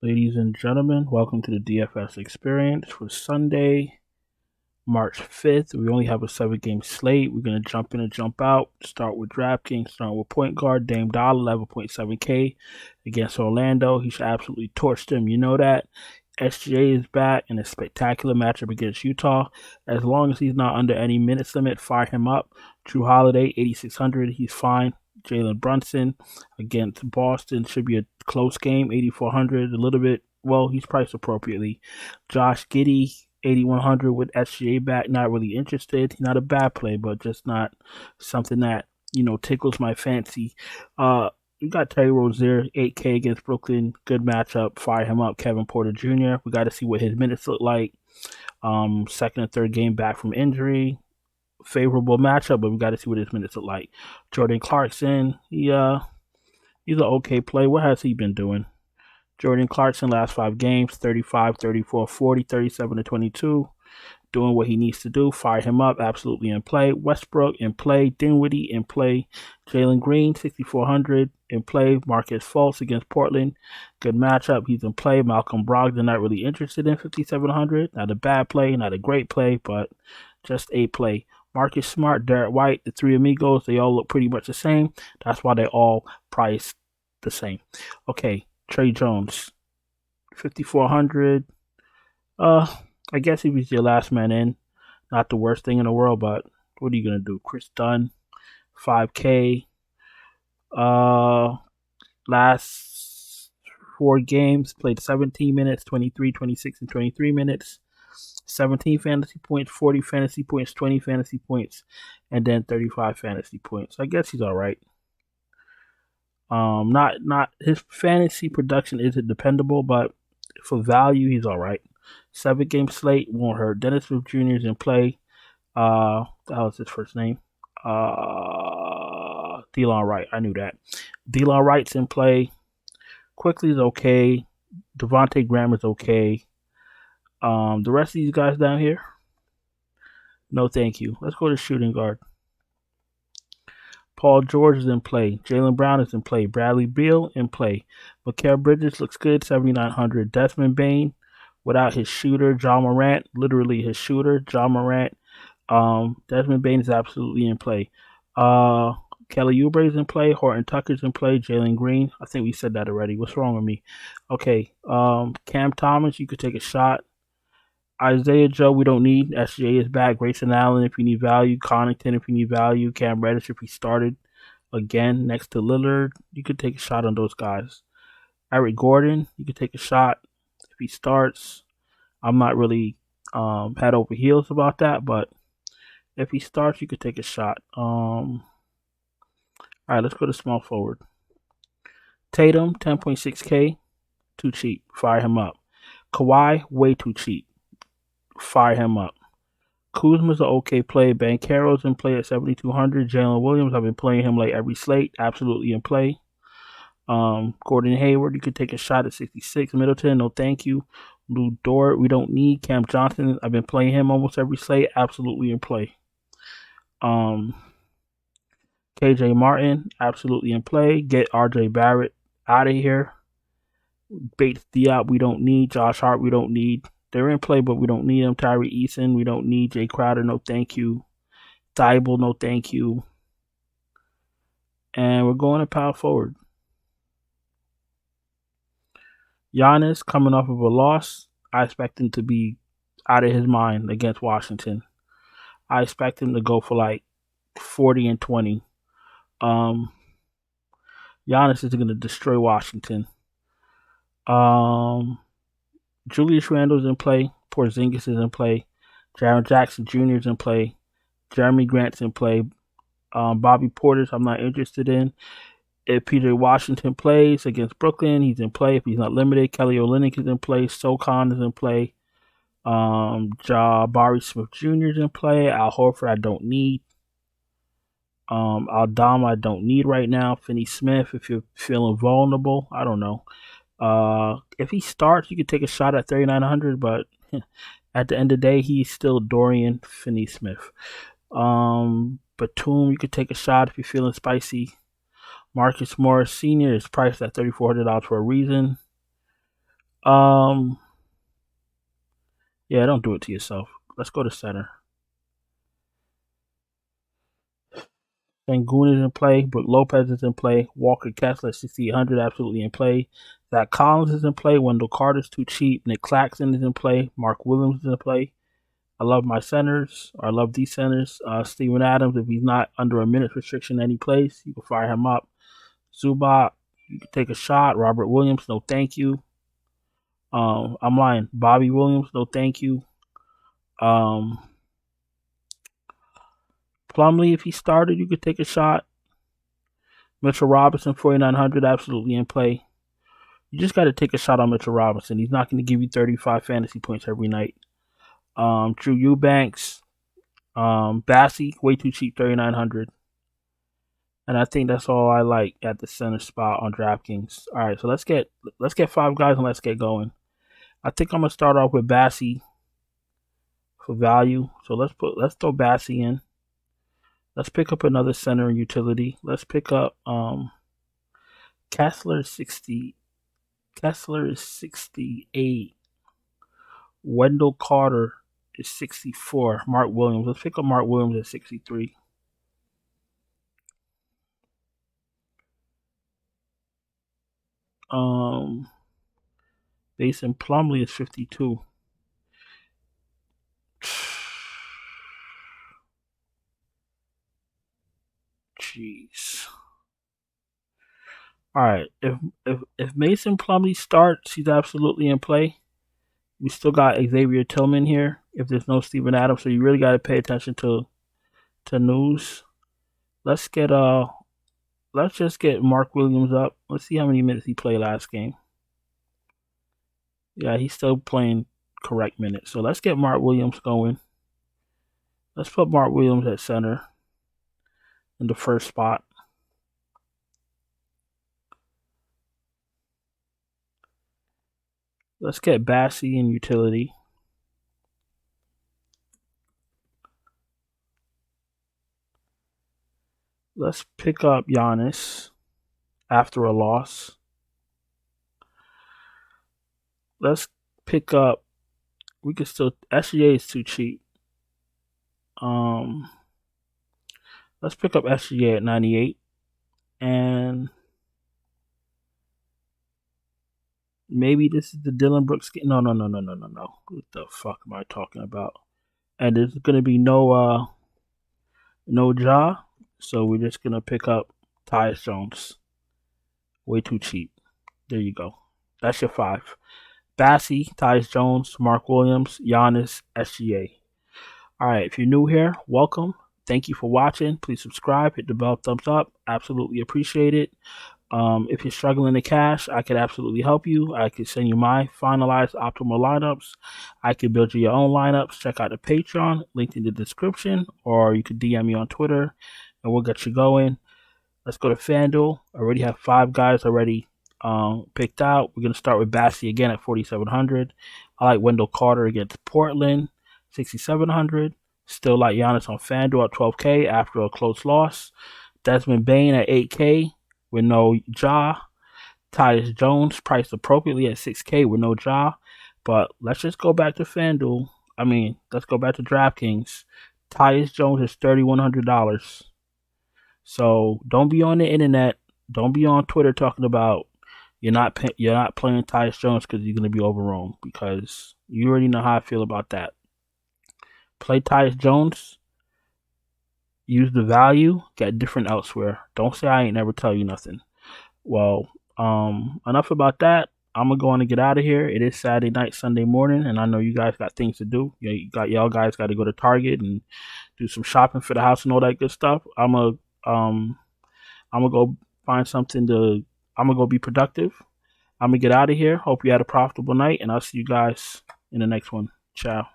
Ladies and gentlemen, welcome to the DFS experience for Sunday, March 5th. We only have a 7-game slate. We're going to jump in and jump out. Start with DraftKings, starting with point guard Dame Dollar, 11.7K against Orlando. He should absolutely torch them. You know that. SGA is back in a spectacular matchup against Utah. As long as he's not under any minutes limit, fire him up. Drew Holiday, 8,600. He's fine. Jalen Brunson against Boston should be a close game, 8,400. A little bit, well, he's priced appropriately. Josh Giddey, 8,100 with SGA back. Not really interested. Not a bad play, but just not something that, tickles my fancy. We got Terry Rozier, 8K against Brooklyn. Good matchup. Fire him up. Kevin Porter Jr. We got to see what his minutes look like. Second and third game back from injury. Favorable matchup, but we got to see what his minutes look like. Jordan Clarkson, he's an okay play. What has he been doing? Jordan Clarkson, last 5 games, 35, 34, 40, 37 to 22. Doing what he needs to do. Fire him up. Absolutely in play. Westbrook in play. Dinwiddie in play. Jalen Green, 6,400 in play. Marcus Fultz against Portland. Good matchup. He's in play. Malcolm Brogdon, not really interested in 5,700. Not a bad play. Not a great play, but just a play. Marcus Smart, Derek White, the three amigos, they all look pretty much the same. That's why they all priced the same. Okay, Trey Jones, 5,400. I guess if he's your last man in, not the worst thing in the world, but what are you going to do? Chris Dunn, 5K. Last 4 games, played 17 minutes, 23, 26, and 23 minutes. 17 fantasy points, 40 fantasy points, 20 fantasy points, and then 35 fantasy points. I guess he's all right. Not his fantasy production isn't dependable, but for value, he's all right. 7-game slate won't hurt. Dennis Smith Jr. is in play. That was his first name. Delon Wright. I knew that. Delon Wright's in play. Quickly is okay. Devontae Graham is okay. The rest of these guys down here, no thank you. Let's go to shooting guard. Paul George is in play. Jaylen Brown is in play. Bradley Beal in play. Mikal Bridges looks good, 7,900. Desmond Bane, without his shooter, John Morant, literally his shooter, John Morant. Desmond Bane is absolutely in play. Kelly Oubre is in play. Horton Tucker's in play. Jalen Green. I think we said that already. What's wrong with me? Okay. Cam Thomas, you could take a shot. Isaiah Joe, we don't need. SGA is back. Grayson Allen, if you need value. Connaughton, if you need value. Cam Reddish, if he started again next to Lillard, you could take a shot on those guys. Eric Gordon, you could take a shot if he starts. I'm not really head over heels about that, but if he starts, you could take a shot. All right, let's go to small forward. Tatum, 10.6K, too cheap. Fire him up. Kawhi, way too cheap. Fire him up. Kuzma's an okay play. Banchero's in play at 7,200. Jalen Williams, I've been playing him like every slate. Absolutely in play. Gordon Hayward, you could take a shot at 66. Middleton, no thank you. Lou Dort, we don't need. Cam Johnson, I've been playing him almost every slate. Absolutely in play. KJ Martin, absolutely in play. Get RJ Barrett out of here. Bates Diop, we don't need. Josh Hart, we don't need. They're in play, but we don't need them. Tyree Eason, we don't need. Jay Crowder, no thank you. Thibault, no thank you. And we're going to power forward. Giannis, coming off of a loss, I expect him to be out of his mind against Washington. I expect him to go for like 40 and 20. Giannis is going to destroy Washington. Julius Randle's in play. Porzingis is in play. Jaren Jackson Jr. is in play. Jeremy Grant's in play. Bobby Portis, I'm not interested in. If PJ Washington plays against Brooklyn, he's in play. If he's not limited, Kelly Olynyk is in play. Socon is in play. Jabari Smith Jr. is in play. Al Horford, I don't need. Aldama, I don't need right now. Finney Smith, if you're feeling vulnerable, I don't know. If he starts, you could take a shot at 3,900, but at the end of the day, he's still Dorian Finney-Smith. Batum, you could take a shot if you're feeling spicy. Marcus Morris Sr. is priced at $3,400 for a reason. Yeah, don't do it to yourself. Let's go to center. Sengun is in play, but Lopez is in play. Walker Kessler 6,800 absolutely in play. Zach Collins is in play. Wendell Carter's too cheap. Nick Claxton is in play. Mark Williams is in play. I love my centers. Or I love these centers. Steven Adams, if he's not under a minute restriction any place, you can fire him up. Zubac, you can take a shot. Robert Williams, no thank you. I'm lying. Bobby Williams, no thank you. Plumlee, if he started, you could take a shot. Mitchell Robinson, 4,900, absolutely in play. You just got to take a shot on Mitchell Robinson. He's not going to give you 35 fantasy points every night. Drew Eubanks, Bassey, way too cheap, 3,900. And I think that's all I like at the center spot on DraftKings. All right, so let's get 5 guys and let's get going. I think I'm gonna start off with Bassey for value. So let's throw Bassey in. Let's pick up another center and utility. Let's pick up Kessler 60. Kessler is 68. Wendell Carter is 64. Mark Williams. Let's pick up Mark Williams at 63. Mason Plumlee is 52. Jeez. All right. If Mason Plumlee starts, he's absolutely in play. We still got Xavier Tillman here. If there's no Steven Adams, so you really got to pay attention to news. Let's just get Mark Williams up. Let's see how many minutes he played last game. Yeah, he's still playing correct minutes. So let's get Mark Williams going. Let's put Mark Williams at center in the first spot. Let's get Bassey in utility. Let's pick up Giannis after a loss. Let's pick up. We can still. SGA is too cheap. Let's pick up SGA at 98, and maybe this is the Dylan Brooks game. No. What the fuck am I talking about? And there's gonna be no Ja, so we're just gonna pick up Tyus Jones. Way too cheap. There you go. That's your 5. Bassey, Tyus Jones, Mark Williams, Giannis, SGA. All right, if you're new here, welcome. Thank you for watching. Please subscribe, hit the bell, thumbs up. Absolutely appreciate it. If you're struggling to cash, I could absolutely help you. I could send you my finalized optimal lineups. I could build you your own lineups. Check out the Patreon, linked in the description, or you could DM me on Twitter, and we'll get you going. Let's go to FanDuel. I already have 5 guys already picked out. We're going to start with Bassey again at 4,700. I like Wendell Carter against Portland, 6,700. Still like Giannis on FanDuel at 12K after a close loss. Desmond Bane at 8K with no Ja. Tyus Jones priced appropriately at 6K with no Ja. But let's just go back to FanDuel. Let's go back to DraftKings. Tyus Jones is $3,100. So don't be on the internet. Don't be on Twitter talking about you're not playing Tyus Jones because you're going to be overrun, because you already know how I feel about that. Play Tyus Jones. Use the value. Get different elsewhere. Don't say I ain't never tell you nothing. Well, enough about that. I'm gonna go on and get out of here. It is Saturday night, Sunday morning, and I know you guys got things to do. Y'all guys got to go to Target and do some shopping for the house and all that good stuff. I'm gonna go find something to. I'm gonna go be productive. I'm gonna get out of here. Hope you had a profitable night, and I'll see you guys in the next one. Ciao.